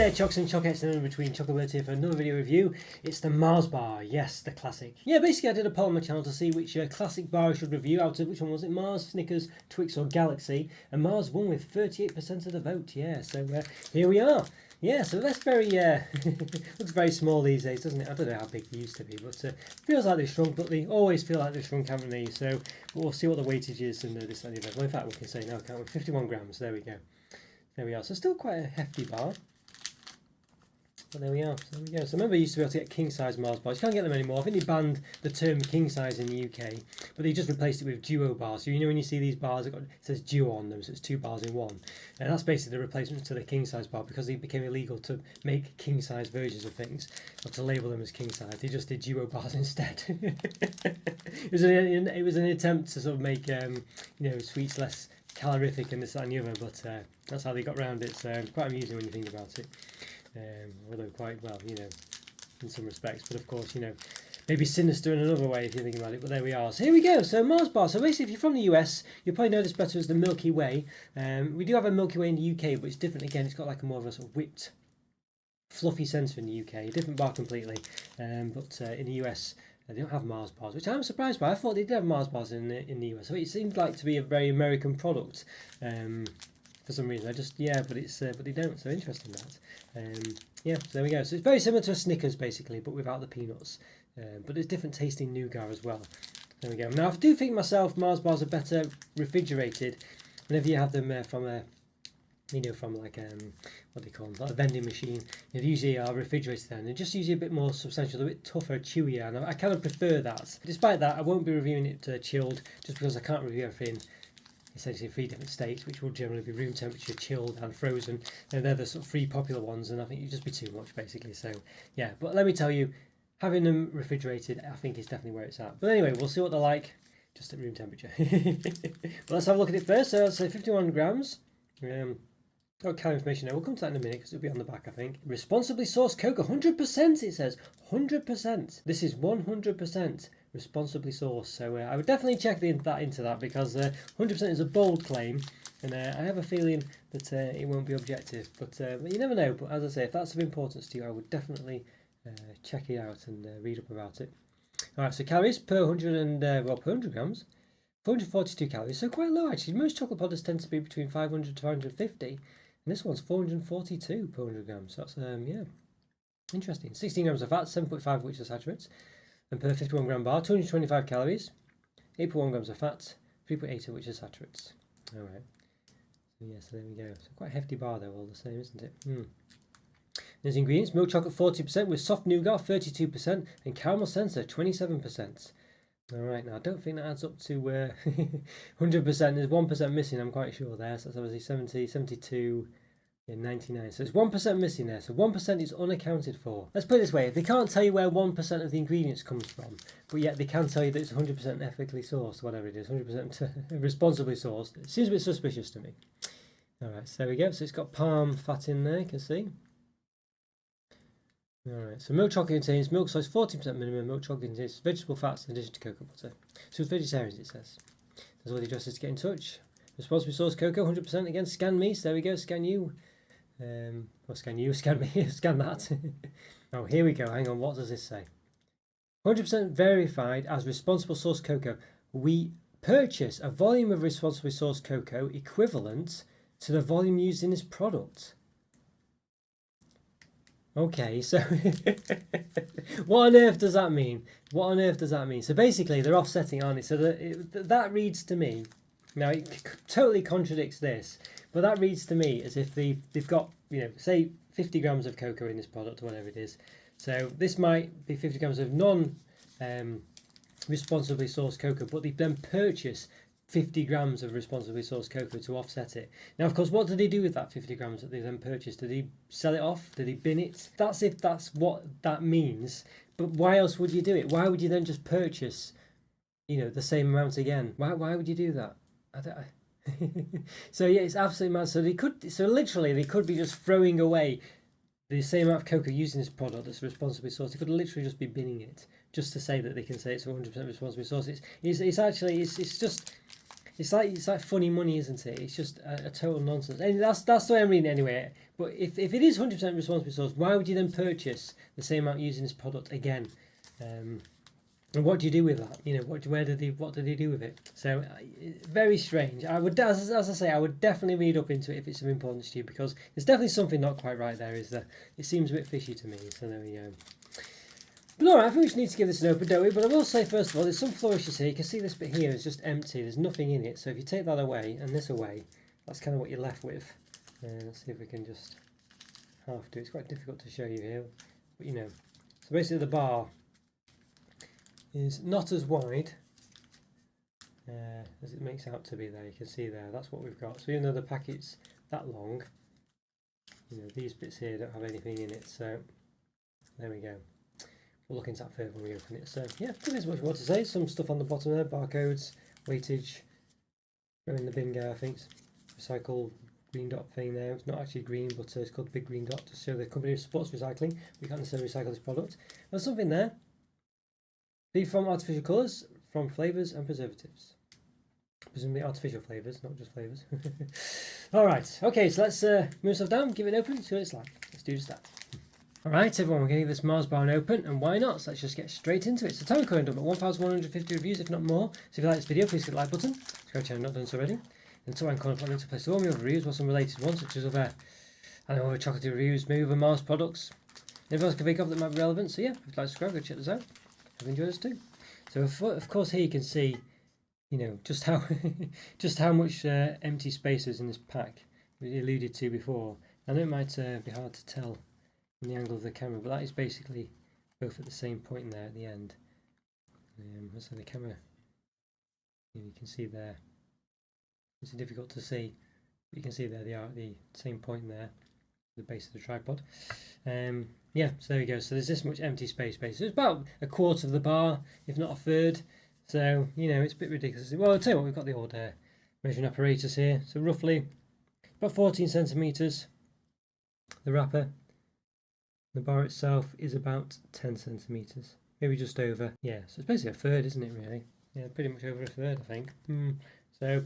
there, Chocks and Chockets and in between, Chocoholic here for another video review. It's the Mars bar, yes, the classic. Yeah, basically I did a poll on my channel to see which classic bar I should review out of, which one was it, Mars, Snickers, Twix or Galaxy, and Mars won with 38% of the vote, yeah, so here we are. Yeah, so that's very, looks very small these days, doesn't it? I don't know how big they used to be, but feels like they've shrunk, but they always feel like they've shrunk, haven't they? So we'll see what the weightage is and this and the other. Well, in fact, we can say now, can't we? 51 grams, there we go. There we are, so still quite a hefty bar. But there we are. So there we go. So remember, you used to be able to get king size Mars bars. You can't get them anymore. I think they banned the term king size in the UK, but they just replaced it with duo bars. So you know when you see these bars, it says duo on them, so it's 2 bars in one. And that's basically the replacement to the king size bar because it became illegal to make king size versions of things or to label them as king size. They just did duo bars instead. It was an attempt to sort of make sweets less calorific and this, that, and the other, but that's how they got around it. So quite amusing when you think about it. Although quite well, in some respects, but of course, maybe sinister in another way if you think about it. But there we are. So here we go. So Mars bar. So basically, if you're from the US, you'll probably know this better as the Milky Way. We do have a Milky Way in the UK, but it's different again. It's got like a more of a sort of whipped, fluffy centre in the UK. A different bar completely. But in the US, they don't have Mars bars, which I'm surprised by. I thought they did have Mars bars in the US. So it seemed like to be a very American product. For some reason, but they don't. So interesting that. So there we go. So it's very similar to a Snickers basically, but without the peanuts. But there's different tasting nougat as well. There we go. Now I do think myself Mars bars are better refrigerated whenever you have them from like what they call them, like a vending machine. They usually are refrigerated then. They're just usually a bit more substantial, a bit tougher, chewier, and I kind of prefer that. Despite that, I won't be reviewing it chilled, just because I can't review everything. Essentially 3 different states, which will generally be room temperature, chilled and frozen, and they're the sort of 3 popular ones, and I think it'd just be too much basically. So yeah, but let me tell you, having them refrigerated I think is definitely where it's at. But anyway, we'll see what they're like just at room temperature. But let's have a look at it first. So I'll say 51 grams. Got calorie information now. We'll come to that in a minute because it'll be on the back, I think. Responsibly sourced cocoa, 100% it says. 100%. This is 100% responsibly sourced. So I would definitely check into that because 100% is a bold claim, and I have a feeling that it won't be objective. But you never know. But as I say, if that's of importance to you, I would definitely check it out and read up about it. All right. So calories per 100 grams. 442 calories, so quite low actually. Most chocolate powders tend to be between 500 to 550, and this one's 442 per 100 grams. So that's interesting. 16 grams of fat, 7.5 of which are saturates, and per 51 gram bar, 225 calories, 8.1 grams of fat, 3.8 of which are saturates. All right. So there we go. So quite a hefty bar though, all the same, isn't it? There's ingredients: milk chocolate 40% with soft nougat 32% and caramel sensor 27%. Alright, now I don't think that adds up to 100%. There's 1% missing, I'm quite sure there. So that's obviously 70, 72, 99. So there's 1% missing there. So 1% is unaccounted for. Let's put it this way: they can't tell you where 1% of the ingredients comes from, but yet they can tell you that it's 100% ethically sourced, whatever it is, 100% responsibly sourced. It seems a bit suspicious to me. Alright, so there we go. So it's got palm fat in there, you can see. Alright, so milk chocolate contains milk size 40% minimum. Milk chocolate contains vegetable fats in addition to cocoa butter. So it's vegetarians, it says. There's all the addresses to get in touch. Responsibly sourced cocoa, 100%. Again, scan me. So there we go, scan you. Scan you, scan me, scan that. Oh, here we go. Hang on, what does this say? 100% verified as responsible sourced cocoa. We purchase a volume of responsibly sourced cocoa equivalent to the volume used in this product. Okay, so what on earth does that mean? What on earth does that mean? So basically, they're offsetting, aren't they? So that reads to me, now it totally contradicts this, but that reads to me as if they've got, say 50 grams of cocoa in this product, or whatever it is. So this might be 50 grams of responsibly sourced cocoa, but they've then purchased 50 grams of responsibly sourced cocoa to offset it. Now, of course, what do they do with that 50 grams that they then purchased? Do they sell it off? Do they bin it? That's if that's what that means. But why else would you do it? Why would you then just purchase, the same amount again? Why would you do that? So yeah, it's absolutely mad. So literally, they could be just throwing away the same amount of cocoa used in this product that's responsibly sourced. They could literally just be binning it just to say that they can say it's 100% responsibly sourced. It's it's like funny money, isn't it? It's just a total nonsense, and that's the way I'm reading it anyway. But if it is 100% responsible source, why would you then purchase the same amount using this product again? And what do you do with that? You know, what did he do with it? So very strange. I would, as I say, I would definitely read up into it if it's of importance to you, because there's definitely something not quite right there. Is that it seems a bit fishy to me? So there we go. But alright, I think we just need to give this an open, don't we? But I will say first of all, there's some flourishes here. You can see this bit here is just empty. There's nothing in it. So if you take that away and this away, that's kind of what you're left with. Let's see if we can just half do. It's quite difficult to show you here, but you know. So basically, the bar is not as wide as it makes out to be there. You can see there, that's what we've got. So even though the packet's that long, you know, these bits here don't have anything in it. So there we go. We'll look into that further when we open it. So yeah, there is much more to say. Some stuff on the bottom there, barcodes, weightage, go in the bin guy, I think. Recycle green dot thing there. It's not actually green, but it's called the big green dot to show the company supports recycling. We can't necessarily recycle this product. There's something there. Free from artificial colours, from flavours and preservatives. Presumably artificial flavours, not just flavours. Alright, okay, so let's move stuff down, give it an open, see what it's like. Let's do just that. Alright everyone, we're going to give this Mars bar an open, and why not? So let's just get straight into it. So time current up at 1,150 reviews, if not more. So if you like this video, please hit the like button. Subscribe to the channel, not done so already. And top right corner, link to place all my other reviews, or some related ones, such as other chocolate reviews, maybe other Mars products. Anything else I can think of that might be relevant. So yeah, if you'd like to subscribe, go check this out. I've enjoyed this too. So of course here you can see, you know, just how just how much empty space is in this pack we alluded to before. I know it might be hard to tell in the angle of the camera, but that is basically both at the same point there at the end. So the camera, you can see there. It's difficult to see, but you can see there they are at the same point there, the base of the tripod. Yeah, so there we go. So there's this much empty space basically. It's about a quarter of the bar, if not a third. So, you know, it's a bit ridiculous. Well, I'll tell you what, we've got the old measuring apparatus here. So roughly about 14 centimetres, the wrapper. The bar itself is about 10 centimetres, maybe just over. Yeah, so it's basically a third, isn't it, really? Yeah, pretty much over a third, I think. So,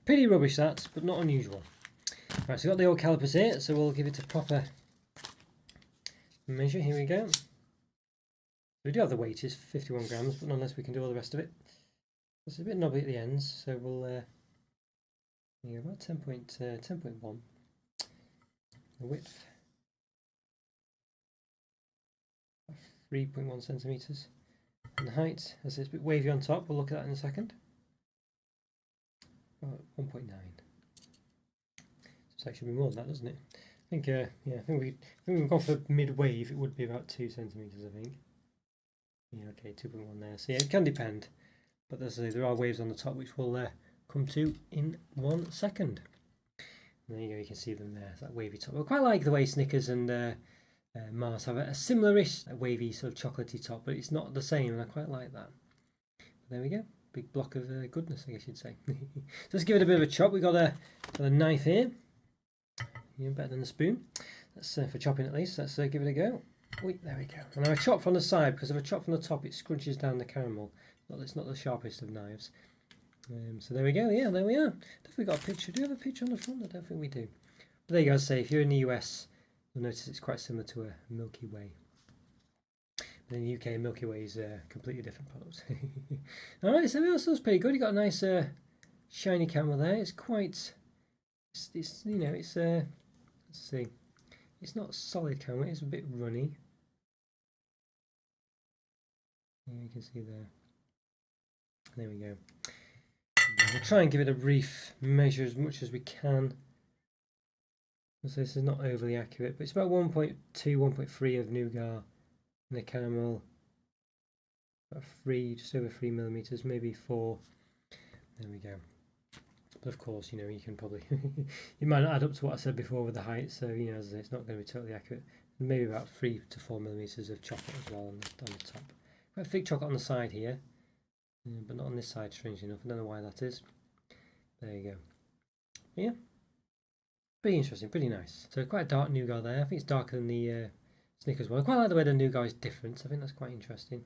pretty rubbish that, but not unusual. Right, so we've got the old calipers here, so we'll give it a proper measure. Here we go. We do have the weight is 51 grams, but nonetheless we can do all the rest of it. It's a bit knobby at the ends, so we'll about 10.1. The width 3.1 centimeters, and the height, as it's a bit wavy on top, we'll look at that in a second. 1.9. So it should be more than that, doesn't it? I think I think we've gone for mid-wave. It would be about 2 centimeters, I think. Yeah, okay, 2.1 there. So yeah, it can depend, but there are waves on the top which we'll come to in 1 second. And there you go, you can see them there. It's that wavy top. I quite like the way Snickers and Mars have a similar-ish wavy sort of chocolatey top, but it's not the same, and I quite like that. But there we go, big block of goodness, I guess you'd say. So let's give it a bit of a chop. We've got a knife here. Yeah, better than a spoon. That's for chopping at least. Let's give it a go. Wait, there we go. And now I chop from the side, because if I chop from the top, it scrunches down the caramel. It's not the sharpest of knives. So there we go. Yeah, there we are. Have we got a picture? Do we have a picture on the front? I don't think we do. But there you go. As I say, if you're in the US, you'll notice it's quite similar to a Milky Way. But in the UK, Milky Way is a completely different product. All right, so that was pretty good. You got a nice shiny camera there. It's quite. It's you know it's let's see. It's not solid camera. It's a bit runny. Yeah, you can see there. There we go. We'll try and give it a brief measure as much as we can. So this is not overly accurate, but it's about 1.2, 1.3 of nougat and the caramel. About 3, just over 3 millimeters, maybe 4. There we go. But of course, you know, you can probably it might not add up to what I said before with the height. So you know, as I say, it's not going to be totally accurate. Maybe about 3 to 4 millimeters of chocolate as well on the top. Quite thick chocolate on the side here, but not on this side. Strangely enough, I don't know why that is. There you go. Yeah. Pretty interesting, pretty nice. So quite a dark nougat there. I think it's darker than the Snickers one. I quite like the way the nougat is different. I think that's quite interesting.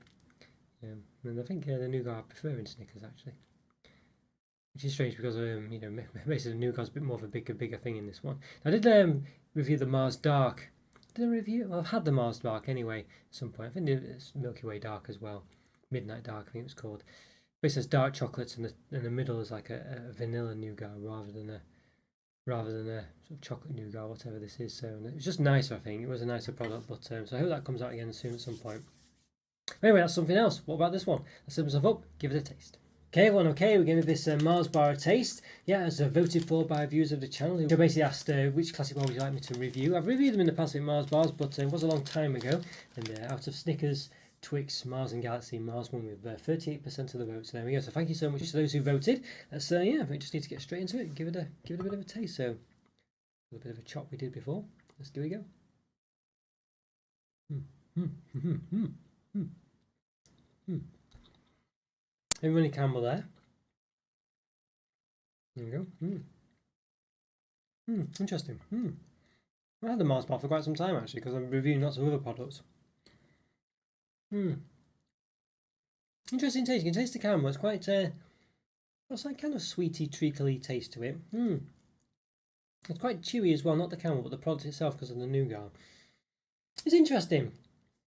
And I think the nougat I prefer in Snickers actually. which is strange because you know, basically the nougat's a bit more of a bigger thing in this one. I did review the Mars Dark. Did I review? Well, I've had the Mars Dark anyway at some point. I think it's Milky Way Dark as well, Midnight Dark, I think it's called. But it says dark chocolates, and in the middle is like a vanilla nougat rather than a sort of chocolate nougat, whatever this is. So it was just nicer, I think. It was a nicer product, but so I hope that comes out again soon at some point. Anyway, that's something else. What about this one? Let's set myself up, give it a taste. Okay, everyone, okay, we're giving this Mars bar a taste. Yeah, as voted for by viewers of the channel who basically asked which classic bar would you like me to review. I've reviewed them in the past with Mars bars, but it was a long time ago. And out of Snickers, Twix, Mars and Galaxy, Mars won with 38% of the votes. So there we go. So thank you so much to those who voted. So yeah, we just need to get straight into it and give it a bit of a taste. So a bit of a chop we did before. Let's give it a go. Everybody Campbell there. There we go. Interesting. I had the Mars bar for quite some time actually because I'm reviewing lots of other products. Interesting taste. You can taste the caramel. It's quite what's that kind of sweety, treacly taste to it. It's quite chewy as well, not the caramel, but the product itself because of the nougat. It's interesting.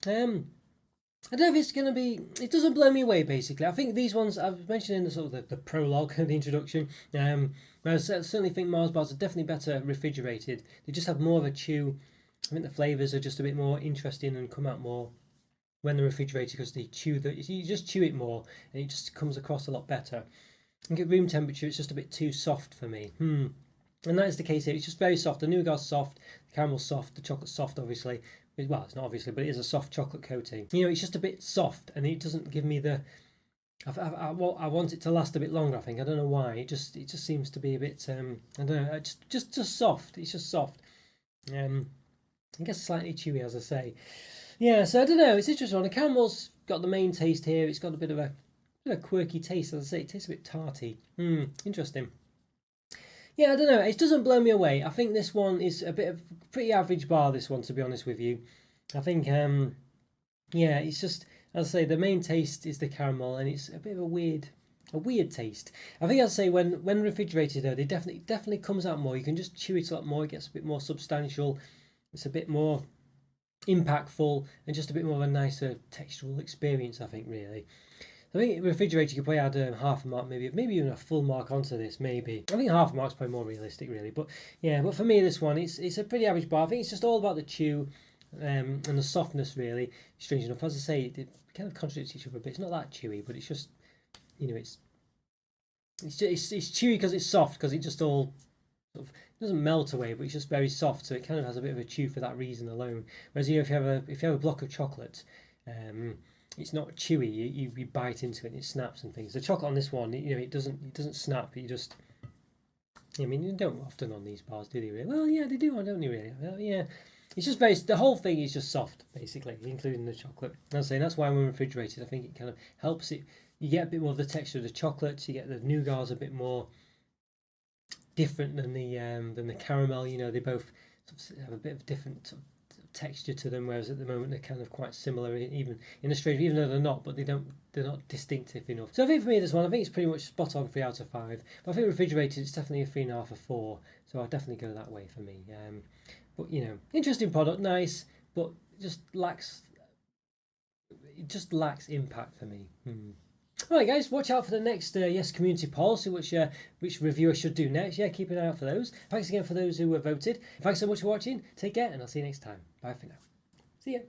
I don't know if it's going to be... It doesn't blow me away, basically. I think these ones, I've mentioned in the sort of the prologue, the introduction, I certainly think Mars bars are definitely better refrigerated. They just have more of a chew. I think the flavours are just a bit more interesting and come out more when they're refrigerated because they chew you just chew it more and it just comes across a lot better. I think at room temperature, it's just a bit too soft for me. And that is the case here. It's just very soft. The nougat's soft, the caramel's soft, the chocolate's soft, obviously. Well, it's not obviously, but it is a soft chocolate coating. You know, it's just a bit soft, and it doesn't give me the. I want it to last a bit longer. I think I don't know why. It just seems to be a bit. I don't know. Just soft. It's just soft. I guess slightly chewy, as I say. Yeah. So I don't know. It's interesting. The caramel's got the main taste here. It's got a bit of a quirky taste. As I say, it tastes a bit tarty. Interesting. Yeah, I don't know. It doesn't blow me away. I think this one is a bit of pretty average bar. This one, to be honest with you, I think yeah, it's just as I say, the main taste is the caramel, and it's a bit of a weird taste. I think I'd say when refrigerated though, they definitely comes out more. You can just chew it a lot more. It gets a bit more substantial. It's a bit more impactful and just a bit more of a nicer textural experience. I think really. I think refrigerator you could probably add half a mark, maybe even a full mark onto this. Maybe I think half a mark's probably more realistic, really. But yeah, but for me, this one it's a pretty average bar. I think it's just all about the chew and the softness, really. Strange enough, as I say, it kind of contradicts each other a bit. It's not that chewy, but it's just it's chewy because it's soft because it just all sort of doesn't melt away, but it's just very soft. So it kind of has a bit of a chew for that reason alone. Whereas if you have a block of chocolate. It's not chewy. You bite into it and it snaps and things. The chocolate on this one, it doesn't snap. You just, I mean, you don't often on these bars, do they? Really? Well, yeah, they do, don't you? Really? Well, yeah. It's just the whole thing is just soft, basically, including the chocolate. And I'm saying that's why when refrigerated, I think it kind of helps it. You get a bit more of the texture of the chocolates. You get the nougats a bit more different than the caramel. They both sort of have a bit of different sort of texture to them, whereas at the moment they're kind of quite similar, even in Australia, even though they're not, but they're not distinctive enough. So I think for me this one, I think it's pretty much spot on 3 out of 5. But I think refrigerated, it's definitely a 3.5 or 4. So I'll definitely go that way for me. But interesting product, nice, but it just lacks impact for me. Alright guys, watch out for the next Yes Community poll, see which review I should do next. Yeah, keep an eye out for those. Thanks again for those who voted. Thanks so much for watching. Take care, and I'll see you next time. Bye for now. See ya.